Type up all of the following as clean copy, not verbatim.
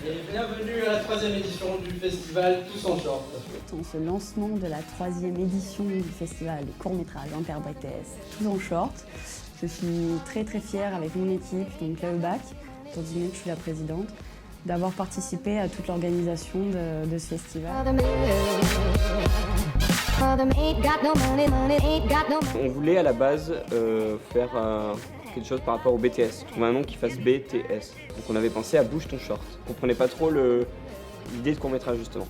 Et bienvenue à la 3e édition du festival Tous en Short. En ce lancement de la 3e édition du festival des courts-métrages interbrités Tous en Short, je suis très fière avec mon équipe, donc l'AEBAC, dont je suis la présidente, d'avoir participé à toute l'organisation de ce festival. On voulait à la base faire quelque chose par rapport au BTS, trouver un nom qui fasse BTS. Donc on avait pensé à Bouge ton short. On comprenait pas trop l'idée de court-métrage justement.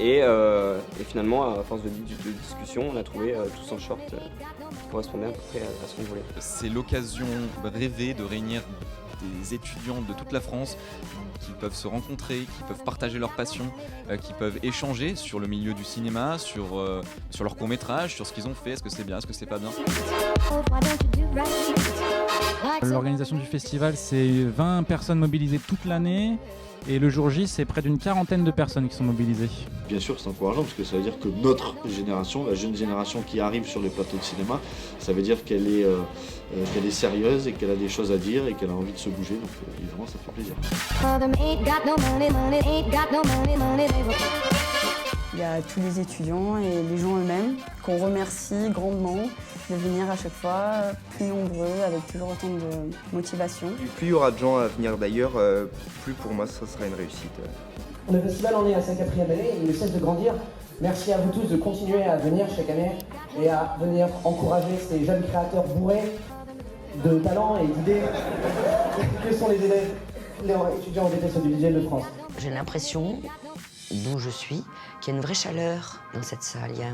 Et finalement, à force de discussion, on a trouvé Tous en short qui correspondait à peu près à ce qu'on voulait. C'est l'occasion rêvée de réunir des étudiants de toute la France qui peuvent se rencontrer, qui peuvent partager leur passion, qui peuvent échanger sur le milieu du cinéma, sur leur court-métrage, sur ce qu'ils ont fait, est-ce que c'est bien, est-ce que c'est pas bien. L'organisation du festival, c'est 20 personnes mobilisées toute l'année et le jour J, c'est près d'une 40aine de personnes qui sont mobilisées. Bien sûr, c'est encourageant parce que ça veut dire que notre génération, la jeune génération qui arrive sur les plateaux de cinéma, ça veut dire qu'elle est sérieuse et qu'elle a des choses à dire et qu'elle a envie de se bouger. Donc évidemment, ça fait plaisir. Il y a tous les étudiants et les gens eux-mêmes qu'on remercie grandement de venir à chaque fois plus nombreux, avec toujours autant de motivation. Plus il y aura de gens à venir d'ailleurs, plus pour moi ça sera une réussite. Le festival en est à sa 4e année, il ne cesse de grandir. Merci à vous tous de continuer à venir chaque année et à venir encourager ces jeunes créateurs bourrés de talent et d'idées que sont les élèves, les étudiants en BTS audiovisuel de France. J'ai l'impression, d'où je suis, qu'il y a une vraie chaleur dans cette salle. Il y a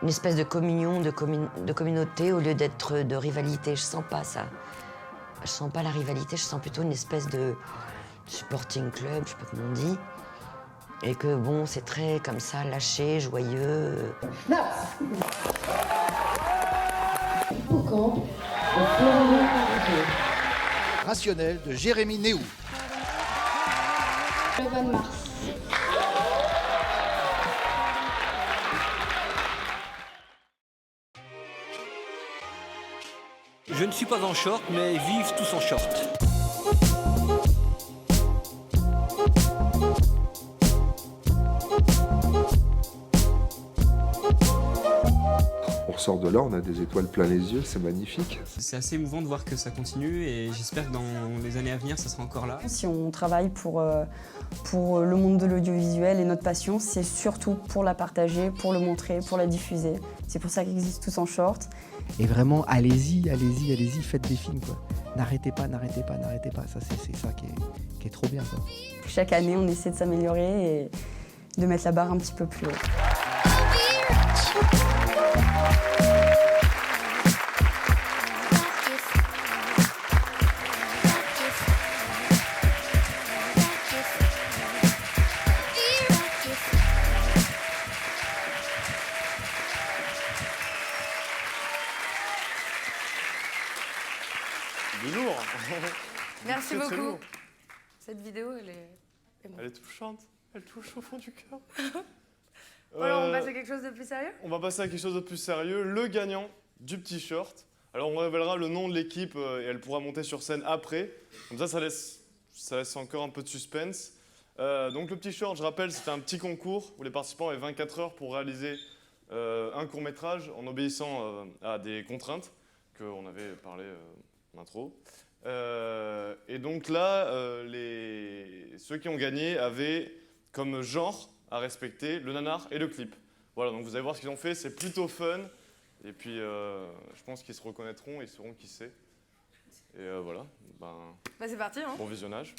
une espèce de communion, de communauté au lieu d'être de rivalité. Je sens pas ça. Je sens pas la rivalité, je sens plutôt une espèce de sporting club, je sais pas comment on dit. Et que bon, c'est très comme ça, lâché, joyeux. Rationnel de Jérémy Néou. Le 20 mars. Je ne suis pas en short, mais vive tous en short. On ressort de là, on a des étoiles plein les yeux, c'est magnifique. C'est assez émouvant de voir que ça continue et j'espère que dans les années à venir, ça sera encore là. Si on travaille pour le monde de l'audiovisuel et notre passion, c'est surtout pour la partager, pour le montrer, pour la diffuser. C'est pour ça qu'existe Tous en Short. Et vraiment, allez-y, faites des films, quoi. N'arrêtez pas. Ça, c'est ça qui est trop bien, quoi. Chaque année, on essaie de s'améliorer et de mettre la barre un petit peu plus haut. Du lourd. Merci très, beaucoup. très lourd. Cette vidéo, elle est Elle est touchante. Elle touche au fond du cœur. Alors, on passe à quelque chose de plus sérieux ? On va passer à quelque chose de plus sérieux. Le gagnant du petit short. Alors, on révélera le nom de l'équipe et elle pourra monter sur scène après. Comme ça laisse encore un peu de suspense. Donc, le petit short, je rappelle, c'était un petit concours où les participants avaient 24 heures pour réaliser un court-métrage en obéissant à des contraintes qu'on avait parlé en intro. Et donc là, ceux qui ont gagné avaient comme genre à respecter le nanar et le clip. Voilà, donc vous allez voir ce qu'ils ont fait, c'est plutôt fun. Et puis, je pense qu'ils se reconnaîtront et ils sauront qui c'est. Et voilà. C'est parti, hein. Bon visionnage.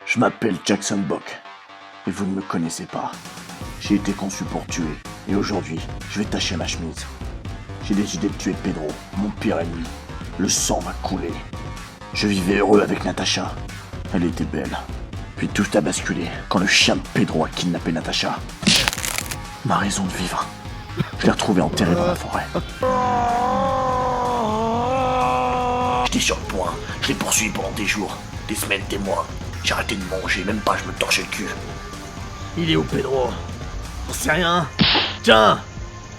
Je m'appelle Jackson Bock, et vous ne me connaissez pas. J'ai été conçu pour tuer, et aujourd'hui, je vais tacher ma chemise. J'ai décidé de tuer Pedro, mon pire ennemi. Le sang va couler. Je vivais heureux avec Natacha. Elle était belle. Puis tout a basculé quand le chien de Pedro a kidnappé Natacha. Ma raison de vivre. Je l'ai retrouvée enterrée dans la forêt. J'étais sur le point. Je l'ai poursuivi pendant des jours, des semaines, des mois. J'ai arrêté de manger, même pas je me torchais le cul. Il est où Pedro? On sait rien. Tiens,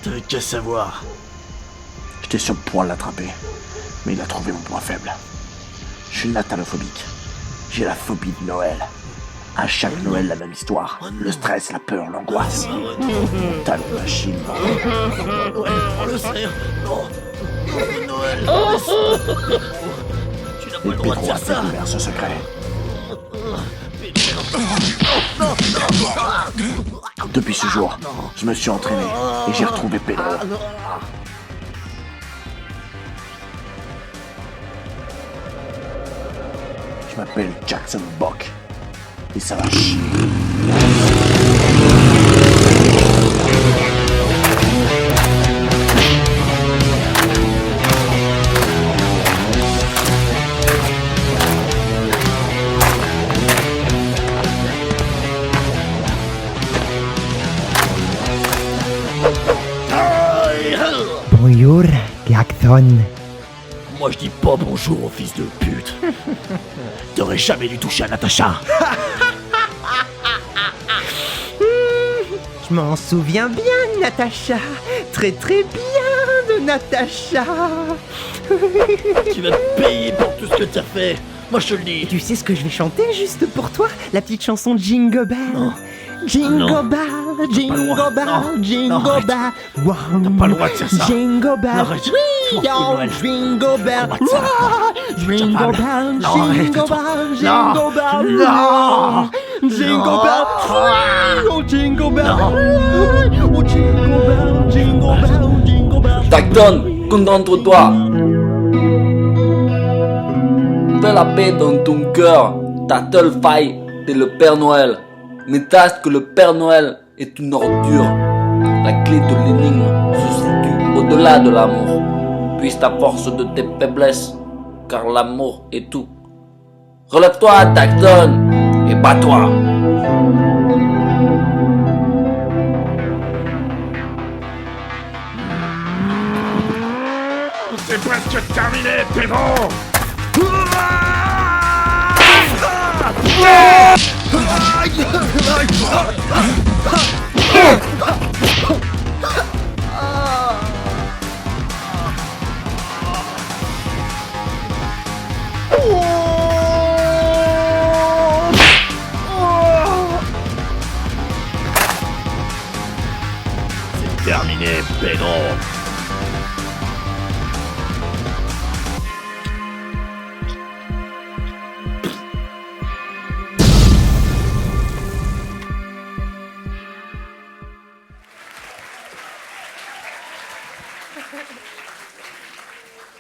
t'avais qu'à savoir. J'étais sur le point de l'attraper, mais il a trouvé mon point faible. Je suis natalophobique. J'ai la phobie de Noël. À chaque Noël, la même histoire. Le stress, la peur, l'angoisse. Talon d'Achille. Noël, on le sait. Non. Noël. Tu n'as pas le droit de faire ça. Découvert ce secret. Depuis ce jour, je me suis entraîné et j'ai retrouvé Pedro. Je m'appelle Jackson Bock. Et ça va chier. Bonjour, Jackson. Moi je dis pas bonjour au fils de pute. T'aurais jamais dû toucher à Natacha. Je m'en souviens bien, Natacha. Très très bien de Natacha. Tu vas te payer pour tout ce que t'as fait. Moi je te le dis. Tu sais ce que je vais chanter juste pour toi? La petite chanson Jingle Bell. Non. Jingle Bell, Jingle Bell, Jingle Bell. Wow. T'as pas le droit de faire ça. Jingle Bell. Arrête. Jingle Bell. Jingle Bell. Jingle Bell. Jingle Bell. Jingle Bell. Non. Jingle Bell. Oh Jingle Bell. Oh Jingle Bell. Jingle Bell. Jingle Bell. Tacton, concentre-toi. Fais la paix dans ton cœur. Ta seule faille, c'est le Père Noël. Mais sache que le Père Noël est une ordure. La clé de l'énigme se situe au-delà de l'amour. Puisse ta force de tes faiblesses, car l'amour est tout. Relève-toi, Tacton, et bats-toi. C'est presque terminé, Pedro. C'est terminé, Pedro.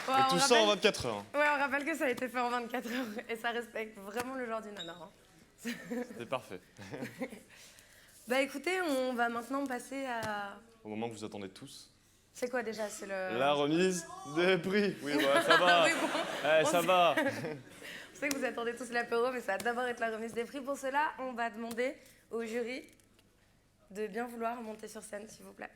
Ouais, Et on tout ça en rappelle- 24 heures. Ouais, on rappelle que ça a été fait en 24 heures et ça respecte vraiment le genre du nanar. Hein. C'est parfait. Bah écoutez, on va maintenant passer à... Au moment que vous attendez tous. C'est quoi déjà? C'est le... La remise des prix. Oui, ouais, ça va. Oui, bon. Eh, ça va. Je sais que vous attendez tous l'apéro, mais ça va d'abord être la remise des prix. Pour cela, on va demander au jury de bien vouloir monter sur scène, s'il vous plaît.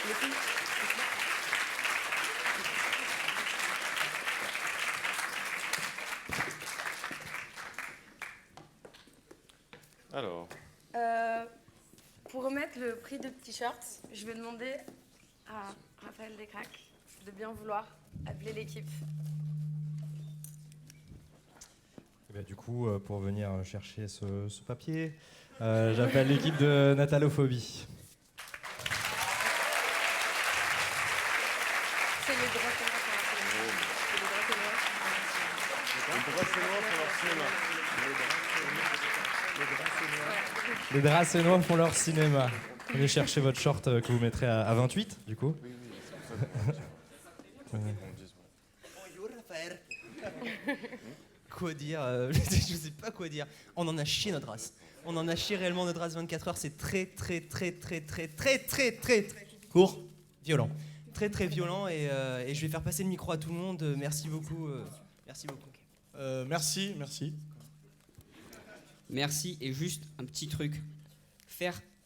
Les filles, Alors. pour remettre le prix de t-shirt, je vais demander à Raphaël Descraques de bien vouloir appeler l'équipe. Du coup, pour venir chercher ce papier, j'appelle l'équipe de Natalophobie. C'est les droits Les Dracénois font leur cinéma. Venez chercher votre short que vous mettrez à 28, du coup. Bonjour Raphaël. Quoi dire je sais pas quoi dire. On en a chié notre race. On en a chié réellement notre race 24 heures. C'est très court, violent. Très violent et je vais faire passer le micro à tout le monde. Merci beaucoup. Merci beaucoup. Merci. Merci, et juste un petit truc.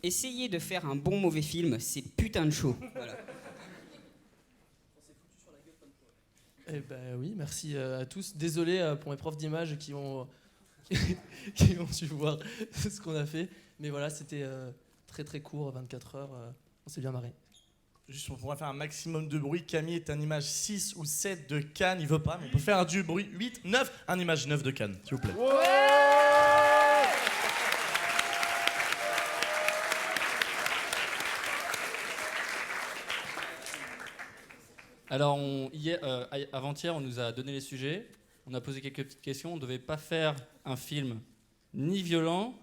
Essayer de faire un bon mauvais film, c'est putain de chaud. Voilà. Eh ben oui, merci à tous. Désolé pour mes profs d'images qui ont su voir ce qu'on a fait. Mais voilà, c'était très très court, 24 heures. On s'est bien marré. Juste pour pouvoir faire un maximum de bruit, Camille est un image 6 ou 7 de Cannes, il veut pas, mais on peut faire du bruit 8, 9, un image 9 de Cannes, s'il vous plaît. Alors, avant-hier, on nous a donné les sujets, on a posé quelques petites questions. On ne devait pas faire un film ni violent,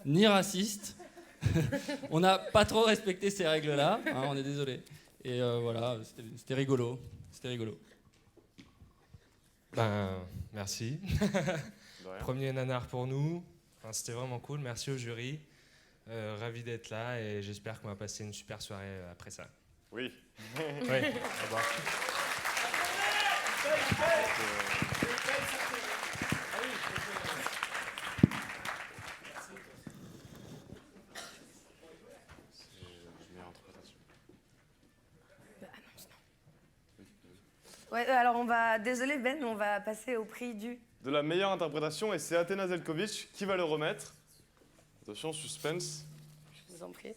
ni raciste. On n'a pas trop respecté ces règles-là, hein, on est désolé. Et voilà, c'était rigolo. C'était rigolo. Ben, merci. Premier nanar pour nous. Enfin, c'était vraiment cool. Merci au jury. Ravi d'être là et j'espère qu'on va passer une super soirée après ça. Oui. Oui. Au revoir. Ouais, alors on va... Désolé Ben, on va passer au prix de la meilleure interprétation et c'est Athena Zelkovic qui va le remettre. Attention, suspense. Je vous en prie.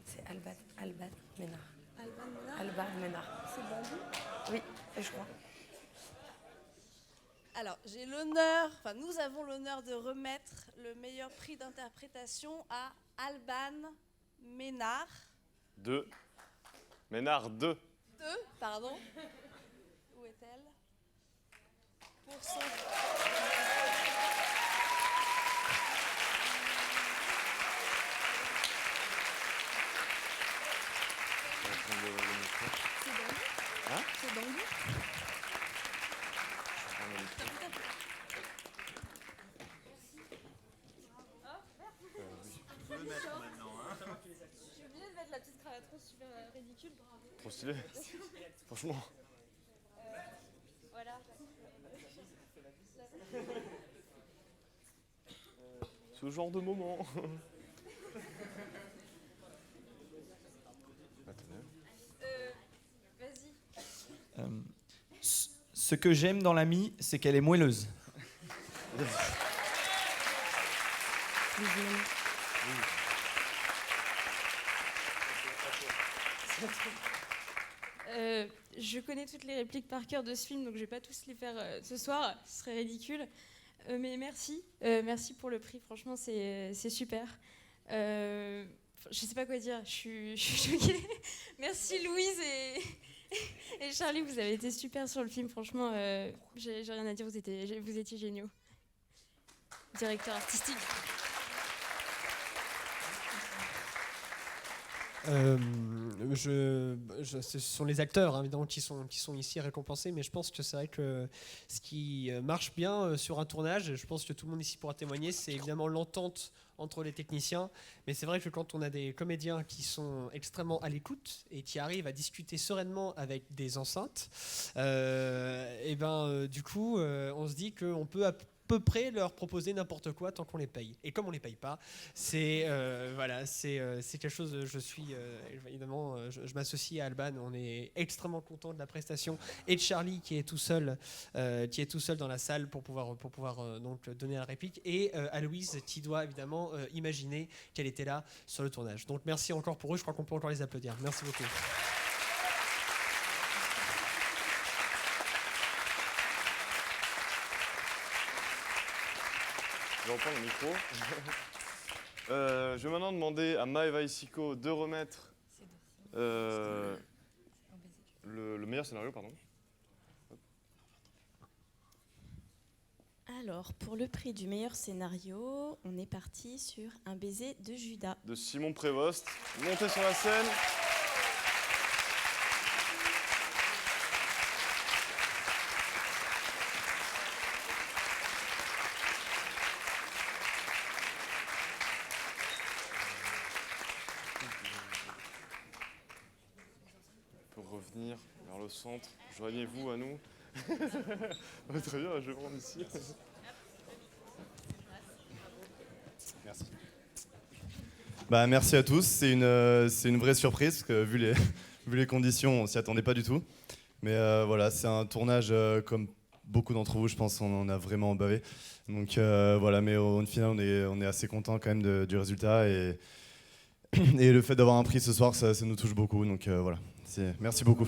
C'est Alban Ménard. Alban Ménard. C'est Bambi ? Oui, je crois. Alors, nous avons l'honneur de remettre le meilleur prix d'interprétation à Alban Ménard. Ménard 2. Pardon. Où est-elle ? Pour son... Hein ? C'est Bambi ? Je peux le mettre maintenant, hein. Je suis obligée de mettre la petite cravate trop super ridicule, bravo. Trop stylé. Franchement. Voilà. Ce genre de moment. Vas-y. Ce que j'aime dans l'amie, c'est qu'elle est moelleuse. Je connais toutes les répliques par cœur de ce film, donc je vais pas tous les faire ce soir, ce serait ridicule. Mais merci, merci pour le prix, franchement c'est super. Je sais pas quoi dire, je suis choquée. Merci Louise et Charlie, vous avez été super sur le film, franchement, j'ai rien à dire, vous étiez géniaux. Directeur artistique. Ce sont les acteurs hein, évidemment qui sont ici récompensés, mais je pense que c'est vrai que ce qui marche bien sur un tournage, je pense que tout le monde ici pourra témoigner, c'est évidemment l'entente entre les techniciens, mais c'est vrai que quand on a des comédiens qui sont extrêmement à l'écoute et qui arrivent à discuter sereinement avec des enceintes, du coup on se dit qu'on peut à peu près leur proposer n'importe quoi tant qu'on les paye. Et comme on les paye pas, c'est quelque chose. Je suis évidemment, je m'associe à Alban. On est extrêmement content de la prestation et de Charlie qui est tout seul dans la salle pour pouvoir donc donner la réplique, et à Louise qui doit évidemment imaginer qu'elle était là sur le tournage. Donc merci encore pour eux. Je crois qu'on peut encore les applaudir. Merci beaucoup. Je reprends le micro. Je vais maintenant demander à Maëva Isiko de remettre le meilleur scénario, pardon. Alors, pour le prix du meilleur scénario, on est parti sur Un baiser de Judas. De Simon Prévost. Montez sur la scène. Revenir vers le centre, joignez-vous à nous. Très bien, je vais prendre ici. Merci. Merci à tous, c'est une vraie surprise, parce que vu les conditions, on s'y attendait pas du tout. Mais voilà, c'est un tournage comme beaucoup d'entre vous, je pense, on en a vraiment bavé. Donc voilà, mais au final, on est assez content quand même du résultat et le fait d'avoir un prix ce soir, ça nous touche beaucoup. Donc voilà, merci beaucoup.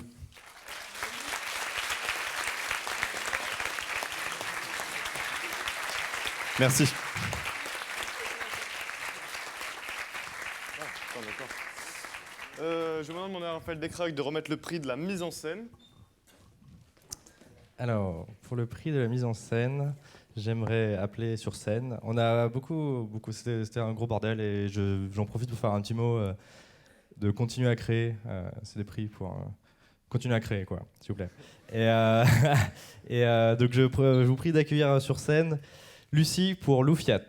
Merci. Je vais maintenant demander à Raphaël Descraques de remettre le prix de la mise en scène. Alors, pour le prix de la mise en scène, j'aimerais appeler sur scène. On a beaucoup, c'était un gros bordel et j'en profite pour faire un petit mot de continuer à créer. C'est des prix pour continuer à créer, quoi, s'il vous plaît. Et donc, je vous prie d'accueillir sur scène Lucie pour Lou Fiat.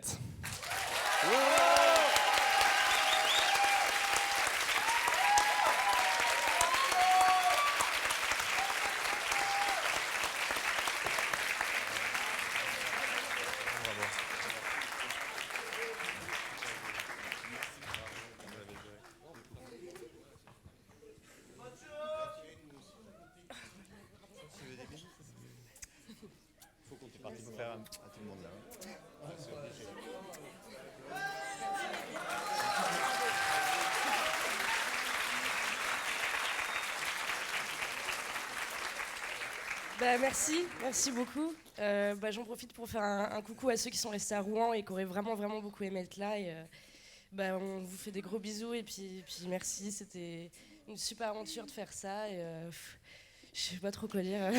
Merci beaucoup. J'en profite pour faire un coucou à ceux qui sont restés à Rouen et qui auraient vraiment beaucoup aimé être là. Et, on vous fait des gros bisous et puis merci, c'était une super aventure de faire ça. Et, je sais pas trop quoi dire.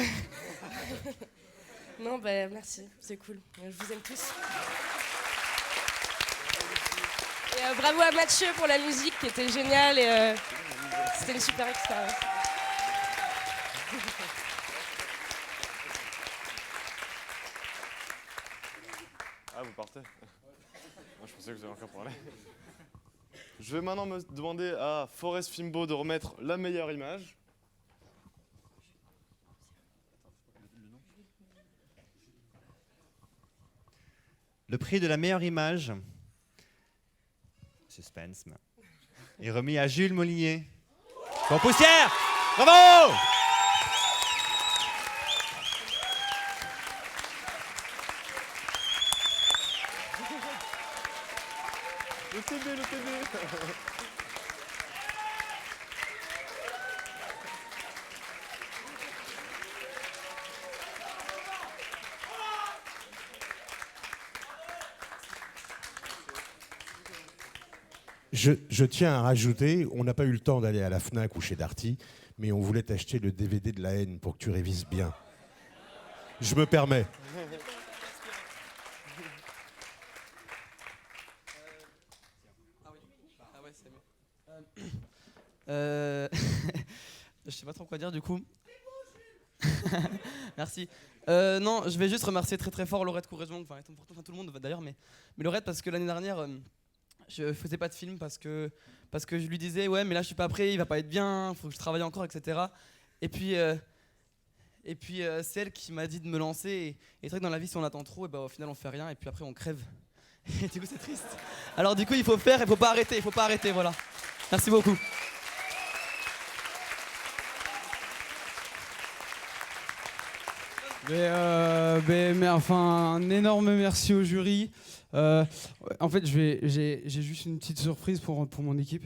Non, merci, c'est cool. Je vous aime tous. Et bravo à Mathieu pour la musique qui était géniale et c'était une super expérience. Ah, vous partez? Moi, je pensais que vous alliez encore parler. Je vais maintenant me demander à Forest Fimbo de remettre la meilleure image. Le prix de la meilleure image, suspense, est remis à Jules Molinier. Pour Poussière! Bravo! Le TB. Je tiens à rajouter, on n'a pas eu le temps d'aller à la FNAC ou chez Darty, mais on voulait t'acheter le DVD de la haine pour que tu révises bien. Je me permets. Je sais pas trop quoi dire du coup. Merci. Non, je vais juste remercier très fort Laurette Courrezon, enfin tout le monde d'ailleurs, mais Laurette parce que l'année dernière je faisais pas de film parce que je lui disais ouais mais là je suis pas prêt, il va pas être bien, faut que je travaille encore, etc. Et puis c'est elle qui m'a dit de me lancer et c'est vrai que dans la vie si on attend trop, et au final on fait rien et puis après on crève. Et du coup c'est triste. Alors du coup il faut faire, il faut pas arrêter, voilà. Merci beaucoup. Mais enfin, un énorme merci au jury. En fait, j'ai juste une petite surprise pour mon équipe.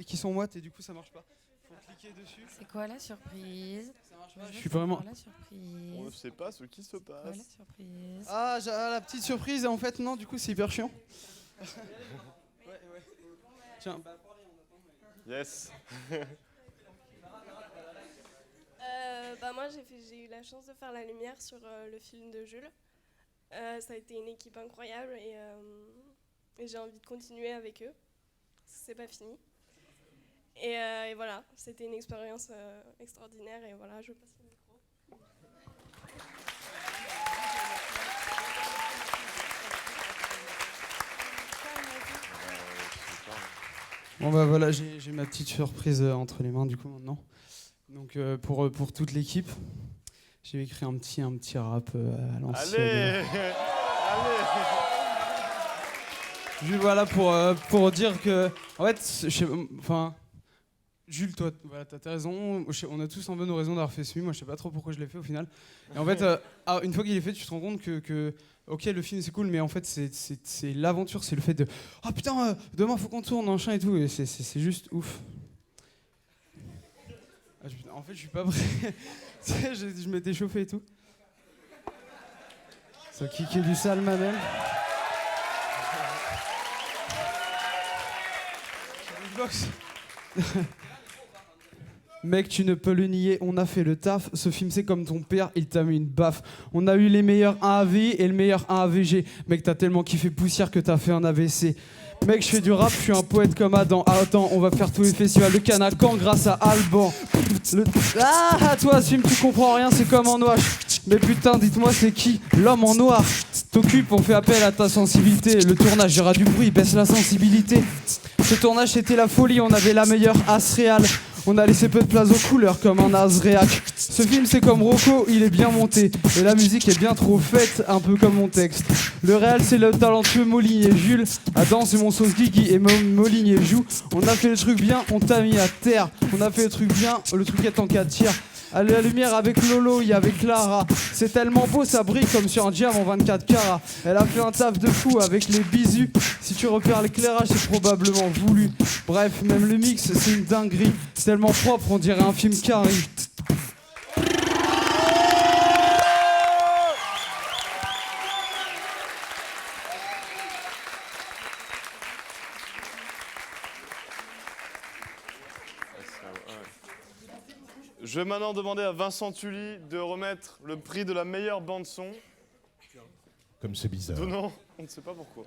Qui sont moites et du coup ça marche pas. Faut cliquer dessus. C'est quoi la surprise? Je suis vraiment. La surprise. On ne sait pas ce qui se passe. Quoi, la surprise? Ah, la petite surprise en fait non, du coup c'est hyper chiant. Tiens. Yes. Moi j'ai eu la chance de faire la lumière sur le film de Jules. Ça a été une équipe incroyable et j'ai envie de continuer avec eux. C'est pas fini. Et voilà, c'était une expérience extraordinaire et voilà, je passe le micro. Bon bah voilà, j'ai ma petite surprise entre les mains du coup maintenant. Donc pour toute l'équipe, j'ai écrit un petit rap à l'ancienne. Allez. Juste voilà pour dire que, en fait, enfin, Jules, toi, voilà, t'as raison. On a tous un peu nos raisons d'avoir fait ce film. Moi, je sais pas trop pourquoi je l'ai fait au final. Et en fait, une fois qu'il est fait, tu te rends compte que ok, le film c'est cool, mais en fait, c'est l'aventure, c'est le fait de oh putain, demain faut qu'on tourne, machin et tout. Et c'est juste ouf. En fait, je suis pas prêt. je m'étais chauffé et tout. Ça kické du sale, Manel. Mec, tu ne peux le nier, on a fait le taf. Ce film, c'est comme ton père, il t'a mis une baffe. On a eu les meilleurs 1AVI et le meilleur 1AVG. Mec, t'as tellement kiffé poussière que t'as fait un AVC. Mec, je fais du rap, je suis un poète comme Adam. Ah, attends, on va faire tous les festivals de Canacan grâce à Alban. Ah, toi, ce film, tu comprends rien, c'est comme en noir. Mais putain, dites-moi, c'est qui l'homme en noir? T'occupes, on fait appel à ta sensibilité. Le tournage, il y aura du bruit, baisse la sensibilité. Ce tournage, c'était la folie, on avait la meilleure as réale. On a laissé peu de place aux couleurs comme un as réac. Ce film c'est comme Rocco, il est bien monté. Et la musique est bien trop faite, un peu comme mon texte. Le réel c'est le talentueux Moligné Jules. Adam c'est mon sauce Guigui et Moligné joue. On a fait le truc bien, on t'a mis à terre. On a fait le truc bien, le truc est en 4 tiers. À la lumière avec Lolo, il y avait Clara. C'est tellement beau, ça brille comme sur un diamant 24 carats. Elle a fait un taf de fou avec les bisous. Si tu repères l'éclairage, c'est probablement voulu. Bref, même le mix, c'est une dinguerie. C'est tellement propre, on dirait un film carré. Je vais maintenant demander à Vincent Tully de remettre le prix de la meilleure bande-son. Comme c'est bizarre. Non, on ne sait pas pourquoi.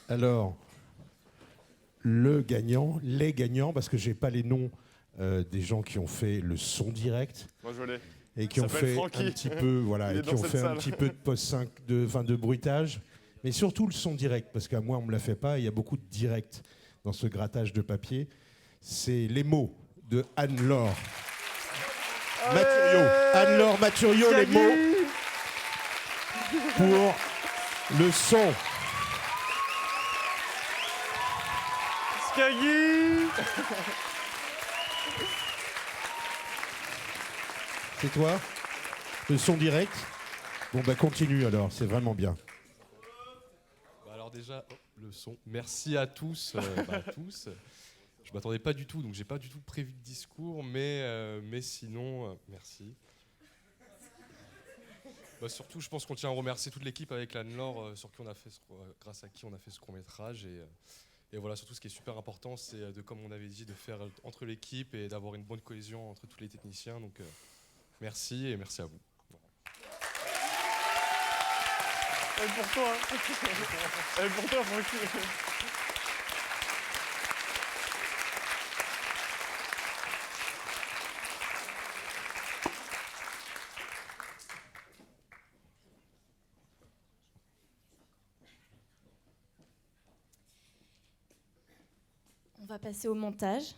Alors, les gagnants, parce que j'ai pas les noms des gens qui ont fait le son direct. Moi je l'ai. Et qui ont fait Francky. un petit peu, voilà, et qui ont fait un petit peu de post-5, de bruitage, mais surtout le son direct, parce qu'à moi on me l'a fait pas. Il y a beaucoup de direct dans ce grattage de papier. C'est les mots de Anne-Laure Mathurio. Anne-Laure Mathurio, les mots pour le son. Skaggy. C'est toi? Le son direct? Bon bah continue alors, c'est vraiment bien. Bah alors déjà, le son. Merci à tous. Tous. Je m'attendais pas du tout, donc j'ai pas du tout prévu de discours, mais sinon, merci. Bah surtout, je pense qu'on tient à remercier toute l'équipe avec Anne-Laure, grâce à qui on a fait ce court-métrage. Et voilà, surtout ce qui est super important, c'est comme on avait dit, de faire entre l'équipe et d'avoir une bonne cohésion entre tous les techniciens. Donc merci et merci à vous. Et pour toi, hein. Et pour toi, Francky. On va passer au montage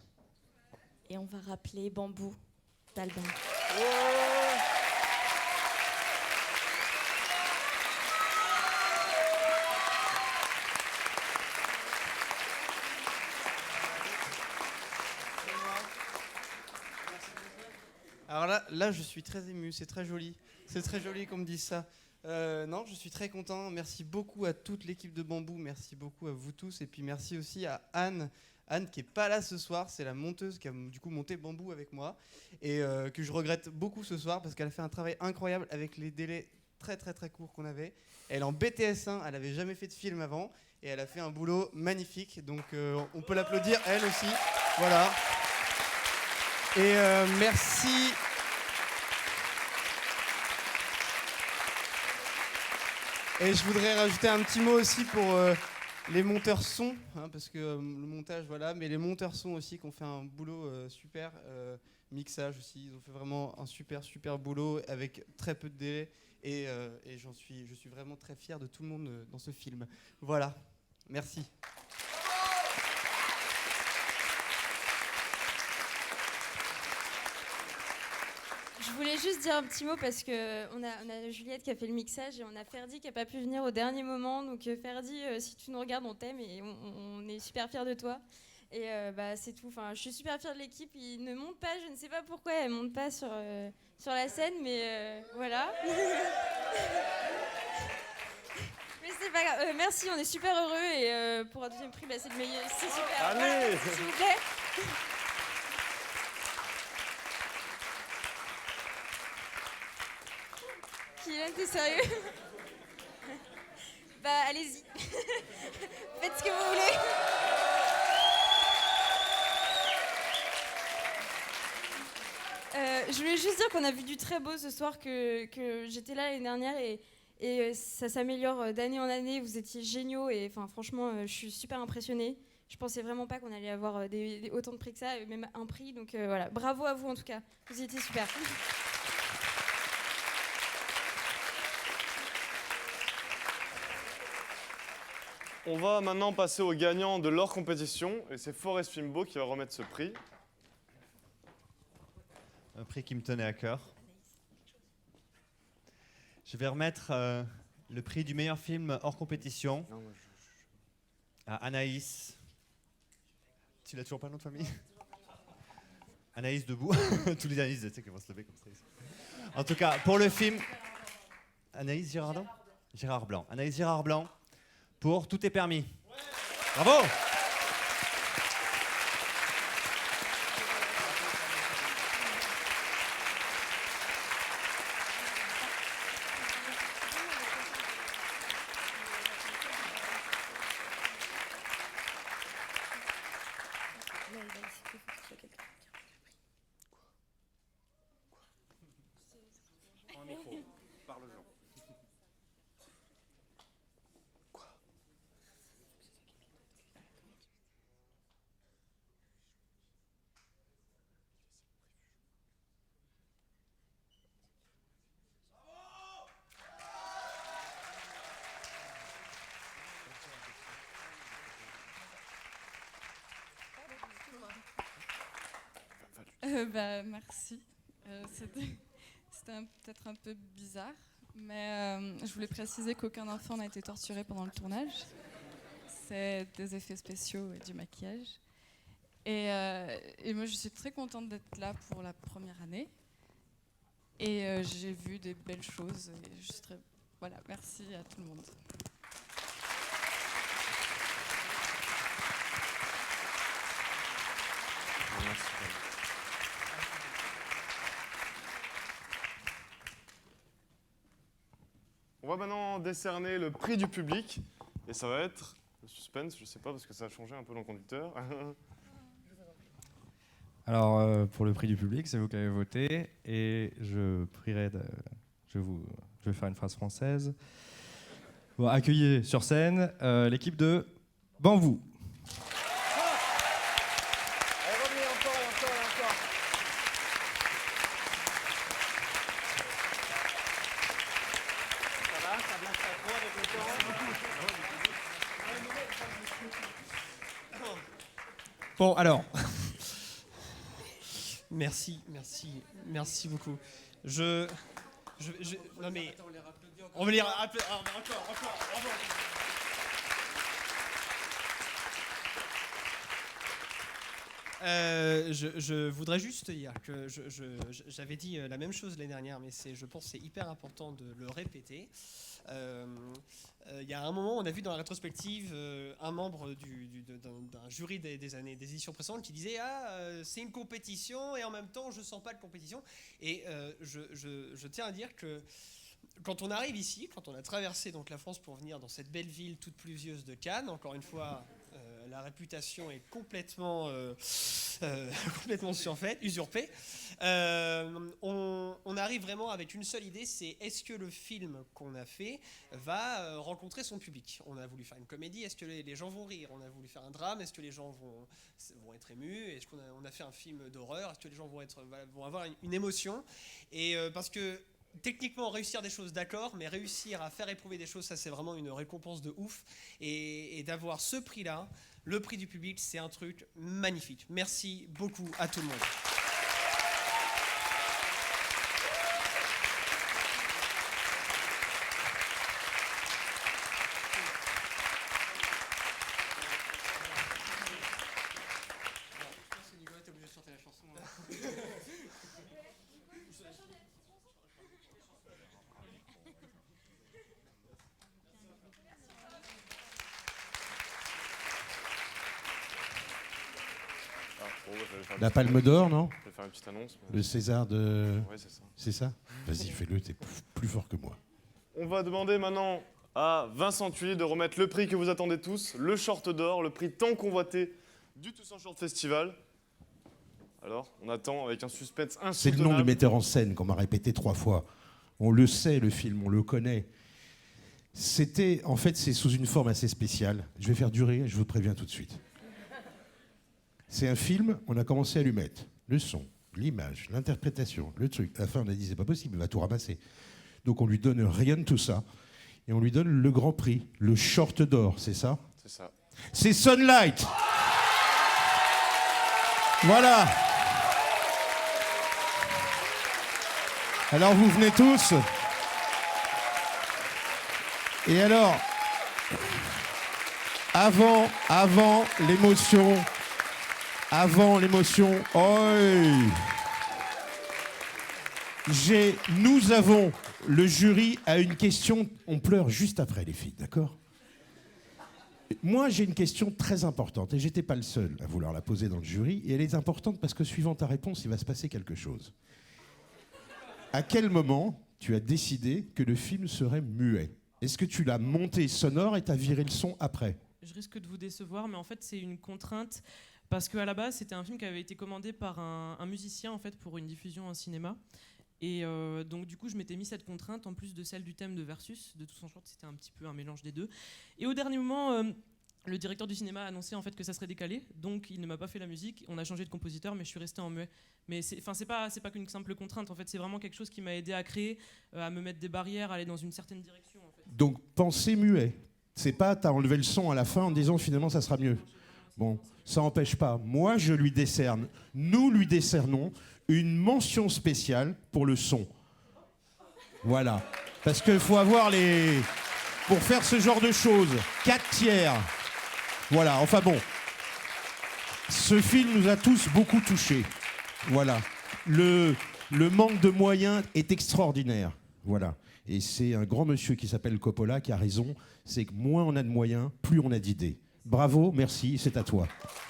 et on va rappeler Bambou d'Alban. Alors là, je suis très ému, c'est très joli. C'est très joli qu'on me dise ça. Non, je suis très content. Merci beaucoup à toute l'équipe de Bambou. Merci beaucoup à vous tous. Et puis merci aussi à Anne. Anne qui n'est pas là ce soir. C'est la monteuse qui a du coup monté Bambou avec moi. Et que je regrette beaucoup ce soir parce qu'elle a fait un travail incroyable avec les délais très très très courts qu'on avait. Elle est en BTS1, elle n'avait jamais fait de film avant. Et elle a fait un boulot magnifique. Donc on peut l'applaudir, elle aussi. Voilà. Et merci. Et je voudrais rajouter un petit mot aussi pour les monteurs son, hein, parce que le montage, voilà, mais les monteurs son aussi qui ont fait un boulot super, mixage aussi, ils ont fait vraiment un super boulot avec très peu de délai, et je suis vraiment très fier de tout le monde dans ce film. Voilà, merci. Je voulais juste dire un petit mot parce qu'on a Juliette qui a fait le mixage et on a Ferdi qui n'a pas pu venir au dernier moment. Donc Ferdi, si tu nous regardes, on t'aime et on est super fiers de toi. Et c'est tout. Enfin, je suis super fière de l'équipe. Ils ne montent pas, je ne sais pas pourquoi elles ne montent pas sur la scène, mais voilà. Mais c'est pas grave. Merci, on est super heureux et pour un deuxième prix, c'est le meilleur. C'est super. Allez, s'il vous plaît. Kylian, t'es sérieux? Allez-y. Faites ce que vous voulez. Je voulais juste dire qu'on a vu du très beau ce soir, que j'étais là l'année dernière et ça s'améliore d'année en année. Vous étiez géniaux et franchement, je suis super impressionnée. Je pensais vraiment pas qu'on allait avoir autant de prix que ça, même un prix. Donc voilà, bravo à vous en tout cas. Vous étiez super. On va maintenant passer au gagnant de leur compétition et c'est Forest Filmbo qui va remettre ce prix. Un prix qui me tenait à cœur. Je vais remettre le prix du meilleur film hors compétition à Anaïs. Tu l'as toujours pas le nom de famille? Anaïs Debout. Tous les Anaïs, tu sais qu'ils vont se lever comme ça. En tout cas, pour le film... Anaïs Girardon? Gérard Blanc. Anaïs Gérard Blanc pour Tout est permis. Bravo! Merci. C'était peut-être un peu bizarre, mais je voulais préciser qu'aucun enfant n'a été torturé pendant le tournage. C'est des effets spéciaux et du maquillage. Et moi, je suis très contente d'être là pour la première année. Et j'ai vu des belles choses. Et je suis très... Voilà, merci à tout le monde. Merci. On va maintenant décerner le prix du public et ça va être le suspense, je sais pas parce que ça a changé un peu dans le conducteur. Alors pour le prix du public, c'est vous qui avez voté et je prierai je vais faire une phrase française. Bon, accueillez sur scène l'équipe de Bambou. Bon, alors. Merci beaucoup. Non mais. On va les rappeler. Encore, bravo. Je voudrais juste dire que j'avais dit la même chose l'année dernière, mais je pense que c'est hyper important de le répéter. Il y a un moment, on a vu dans la rétrospective un membre d'un jury des éditions précédentes qui disait c'est une compétition et en même temps je sens pas de compétition. Et je tiens à dire que quand on arrive ici, quand on a traversé donc la France pour venir dans cette belle ville toute pluvieuse de Cannes, encore une fois, la réputation est complètement surfaite, usurpée. On arrive vraiment avec une seule idée, c'est est-ce que le film qu'on a fait va rencontrer son public? On a voulu faire une comédie, est-ce que les gens vont rire? On a voulu faire un drame, est-ce que les gens vont être émus? Est-ce qu'on a fait un film d'horreur? Est-ce que les gens vont avoir une émotion? Et parce que techniquement, réussir des choses, d'accord, mais réussir à faire éprouver des choses, ça c'est vraiment une récompense de ouf. Et d'avoir ce prix-là, le prix du public, c'est un truc magnifique. Merci beaucoup à tout le monde. La Palme d'Or, non? Je vais faire une petite annonce. Le César de... Ouais, c'est ça. C'est ça? Vas-y, fais-le, t'es plus fort que moi. On va demander maintenant à Vincent Thuillier de remettre le prix que vous attendez tous, le Short d'Or, le prix tant convoité du Toussaint Short Festival. Alors, on attend avec un suspense insoutenable. C'est le nom du metteur en scène qu'on m'a répété 3 fois. On le sait, le film, on le connaît. En fait, c'est sous une forme assez spéciale. Je vais faire durer, je vous préviens tout de suite. C'est un film, on a commencé à lui mettre le son, l'image, l'interprétation, le truc. À la fin, on a dit, c'est pas possible, il va tout ramasser. Donc on lui donne rien de tout ça. Et on lui donne le grand prix, le Short d'Or, c'est ça? C'est ça. C'est Sunlight. Voilà. Alors vous venez tous. Et alors, avant l'émotion, nous avons, le jury a une question, on pleure juste après les filles, d'accord? Moi, j'ai une question très importante, et j'étais pas le seul à vouloir la poser dans le jury, et elle est importante parce que suivant ta réponse, il va se passer quelque chose. À quel moment tu as décidé que le film serait muet? Est-ce que tu l'as monté sonore et t'as viré le son après? Je risque de vous décevoir, mais en fait, c'est une contrainte, parce qu'à la base, c'était un film qui avait été commandé par un musicien, en fait, pour une diffusion en cinéma. Et donc du coup je m'étais mis cette contrainte en plus de celle du thème de Versus de Toussaint Short, c'était un petit peu un mélange des deux. Et au dernier moment, le directeur du cinéma a annoncé en fait que ça serait décalé, donc il ne m'a pas fait la musique. On a changé de compositeur, mais je suis resté en muet. Mais c'est pas qu'une simple contrainte. En fait, c'est vraiment quelque chose qui m'a aidé à créer, à me mettre des barrières, à aller dans une certaine direction. En fait. Donc penser muet. C'est pas t'as enlevé le son à la fin en disant finalement ça sera mieux. Bon, ça n'empêche pas. Moi je lui décerne, nous lui décernons une mention spéciale pour le son. Voilà. Parce qu'il faut avoir les... Pour faire ce genre de choses, 4 tiers. Voilà, enfin bon. Ce film nous a tous beaucoup touchés. Voilà. Le manque de moyens est extraordinaire. Voilà. Et c'est un grand monsieur qui s'appelle Coppola qui a raison. C'est que moins on a de moyens, plus on a d'idées. Bravo, merci, c'est à toi.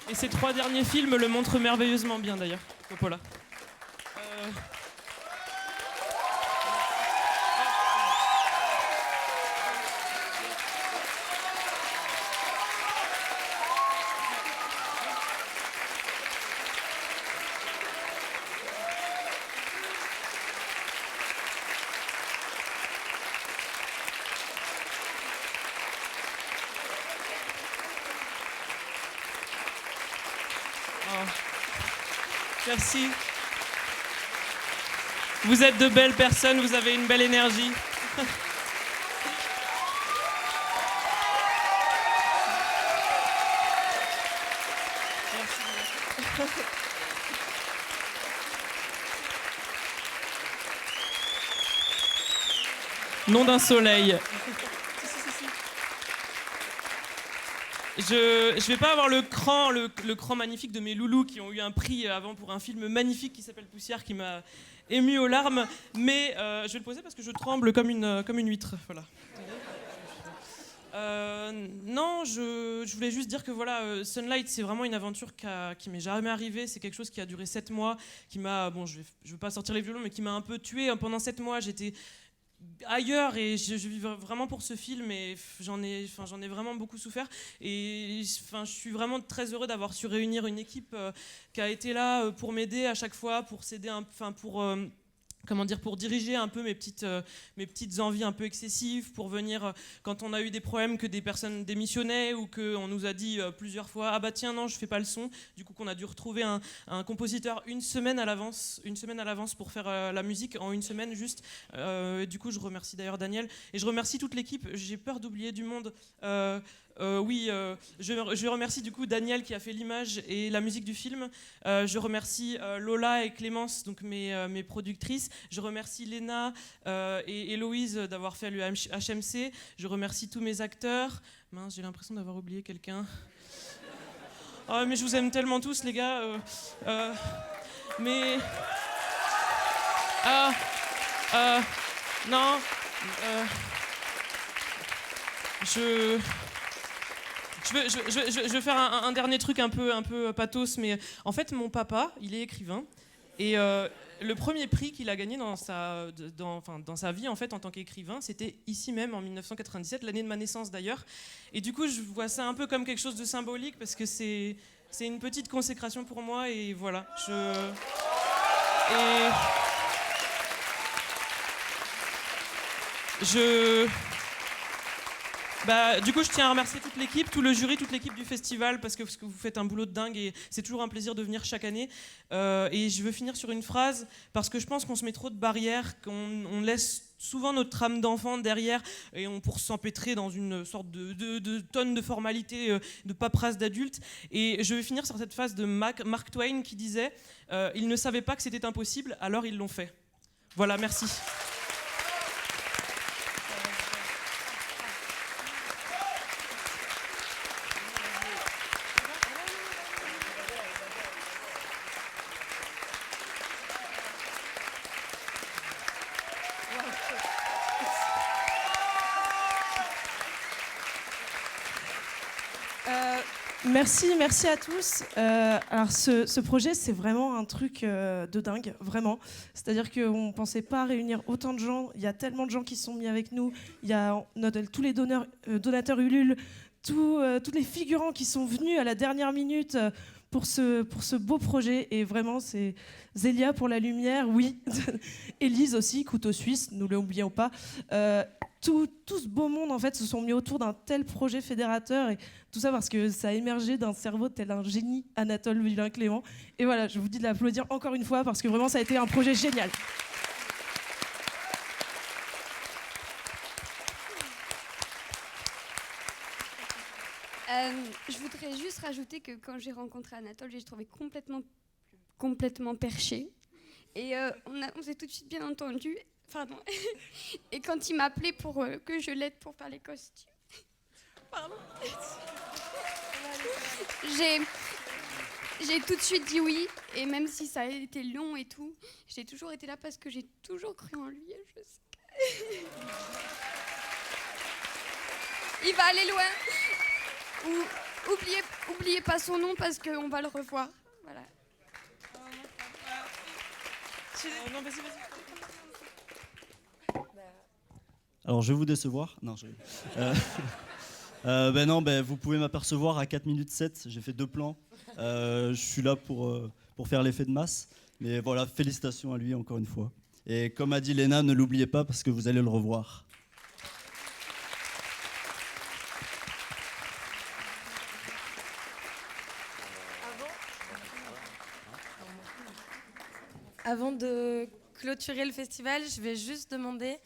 Et ces 3 derniers films le montrent merveilleusement bien d'ailleurs, Coppola. Merci. Vous êtes de belles personnes, vous avez une belle énergie. Nom d'un soleil. Je vais pas avoir le cran magnifique de mes loulous qui ont eu un prix avant pour un film magnifique qui s'appelle Poussière qui m'a ému aux larmes, mais je vais le poser parce que je tremble comme une huître. Voilà. Non, je voulais juste dire que voilà, Sunlight, c'est vraiment une aventure qui m'est jamais arrivée. C'est quelque chose qui a duré 7 mois, qui m'a, bon, je veux pas sortir les violons, mais qui m'a un peu tué. Pendant 7 mois, j'étais ailleurs et je vivais vraiment pour ce film et j'en ai vraiment beaucoup souffert et je suis vraiment très heureux d'avoir su réunir une équipe qui a été là pour m'aider à chaque fois, pour s'aider, pour diriger un peu mes petites envies un peu excessives, pour venir quand on a eu des problèmes que des personnes démissionnaient ou qu'on nous a dit plusieurs fois ah bah tiens non je fais pas le son, du coup qu'on a dû retrouver un compositeur une semaine à l'avance pour faire la musique en une semaine juste. Du coup je remercie d'ailleurs Daniel et je remercie toute l'équipe, j'ai peur d'oublier du monde. Je remercie du coup Daniel qui a fait l'image et la musique du film. Je remercie Lola et Clémence, donc mes productrices. Je remercie Léna et Héloïse d'avoir fait le HMC. Je remercie tous mes acteurs. Mince, j'ai l'impression d'avoir oublié quelqu'un. Oh, mais je vous aime tellement tous, les gars. Non. Je vais faire un dernier truc un peu pathos, mais en fait, mon papa, il est écrivain. Et le premier prix qu'il a gagné dans sa vie en fait en tant qu'écrivain, c'était ici même en 1997, l'année de ma naissance d'ailleurs. Et du coup, je vois ça un peu comme quelque chose de symbolique parce que c'est une petite consécration pour moi et voilà. Du coup, je tiens à remercier toute l'équipe, tout le jury, toute l'équipe du festival parce que vous faites un boulot de dingue et c'est toujours un plaisir de venir chaque année. Et je veux finir sur une phrase parce que je pense qu'on se met trop de barrières, qu'on laisse souvent notre âme d'enfant derrière et pour s'empêtrer dans une sorte de tonne de formalités, de paperasse d'adulte. Et je vais finir sur cette phrase de Mark Twain qui disait « Ils ne savaient pas que c'était impossible, alors ils l'ont fait ». Voilà, merci. Merci à tous. Alors ce projet, c'est vraiment un truc de dingue, vraiment. C'est-à-dire qu'on ne pensait pas réunir autant de gens. Il y a tellement de gens qui se sont mis avec nous. Il y a tous les donateurs Ulule, tous les figurants qui sont venus à la dernière minute pour ce beau projet. Et vraiment, c'est Zélia pour la lumière, oui. Élise aussi, couteau suisse, nous ne l'oublions pas. Tout ce beau monde en fait se sont mis autour d'un tel projet fédérateur et tout ça parce que ça a émergé d'un cerveau tel un génie, Anatole Villain-Clément. Et voilà, je vous dis de l'applaudir encore une fois parce que vraiment ça a été un projet génial. Je voudrais juste rajouter que quand j'ai rencontré Anatole, j'ai trouvé complètement perché. Et on s'est tout de suite bien entendu. Pardon. Et quand il m'a appelé pour que je l'aide pour faire les costumes, pardon. J'ai tout de suite dit oui. Et même si ça a été long et tout, j'ai toujours été là parce que j'ai toujours cru en lui. Et je sais il va aller loin. Oubliez pas son nom parce qu'on va le revoir. Voilà. Non, vas-y. Alors, je vais vous décevoir. Non, vous pouvez m'apercevoir à 4 minutes 7. J'ai fait 2 plans. Je suis là pour faire l'effet de masse. Mais voilà, félicitations à lui encore une fois. Et comme a dit Léna, ne l'oubliez pas parce que vous allez le revoir. Avant de clôturer le festival, je vais juste demander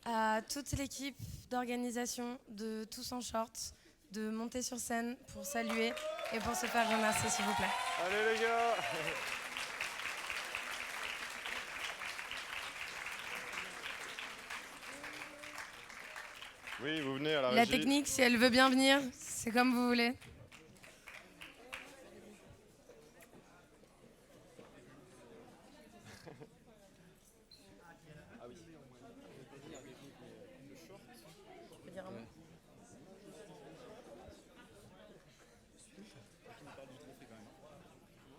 à toute l'équipe d'organisation de Tous en Short de monter sur scène pour saluer et pour se faire remercier, s'il vous plaît. Allez les gars. Oui, vous venez à la régie. La technique, si elle veut bien venir, c'est comme vous voulez.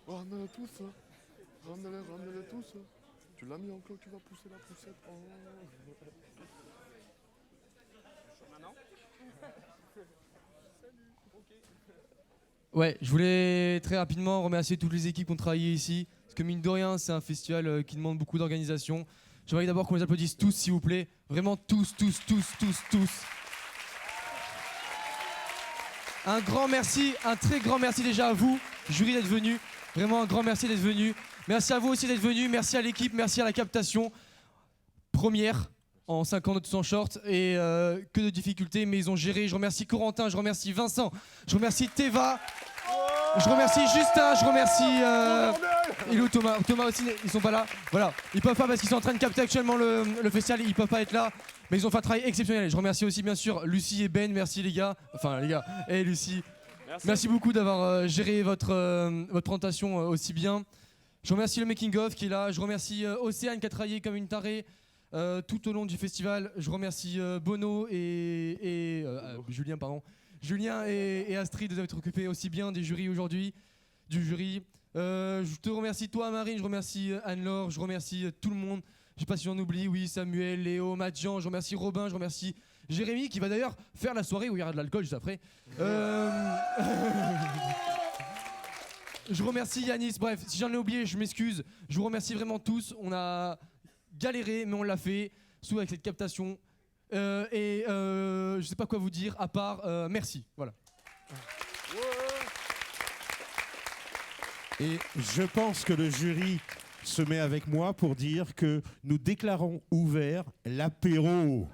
Oh, ramenez-les tous, hein. Ramenez-les tous. Tu l'as mis en clos, tu vas pousser la poussette. Oh. Maintenant. Ouais, je voulais très rapidement remercier toutes les équipes qui ont travaillé ici. Parce que mine de rien, c'est un festival qui demande beaucoup d'organisation. J'aimerais d'abord qu'on les applaudisse tous, s'il vous plaît. Vraiment tous. Un grand merci, un très grand merci déjà à vous, jury, d'être venu. Vraiment un grand merci d'être venu. Merci à vous aussi d'être venu. Merci à l'équipe, merci à la captation. Première en 5 ans de Tous en Short et que de difficultés, mais ils ont géré. Je remercie Corentin, je remercie Vincent, je remercie Teva, je remercie Justin, je remercie Ilou, Thomas aussi, ils sont pas là. Voilà, ils peuvent pas parce qu'ils sont en train de capter actuellement le festival, ils peuvent pas être là, mais ils ont fait un travail exceptionnel. Je remercie aussi bien sûr Lucie et Ben, merci les gars, et Lucie. Merci beaucoup d'avoir géré votre présentation aussi bien. Je remercie le Making of qui est là, je remercie Océane qui a travaillé comme une tarée tout au long du festival. Je remercie Bono et Julien, pardon. Julien et Astrid de être occupés aussi bien du jury aujourd'hui. Je te remercie toi Marine, je remercie Anne-Laure, je remercie tout le monde. Je sais pas si j'en oublie, oui, Samuel, Léo, Mathian, je remercie Robin, je remercie Jérémy qui va d'ailleurs faire la soirée où il y aura de l'alcool juste après. Je remercie Yanis, bref, si j'en ai oublié, je m'excuse. Je vous remercie vraiment tous. On a galéré, mais on l'a fait, sous avec cette captation. Je sais pas quoi vous dire, à part merci. Voilà. Et je pense que le jury se met avec moi pour dire que nous déclarons ouvert l'apéro.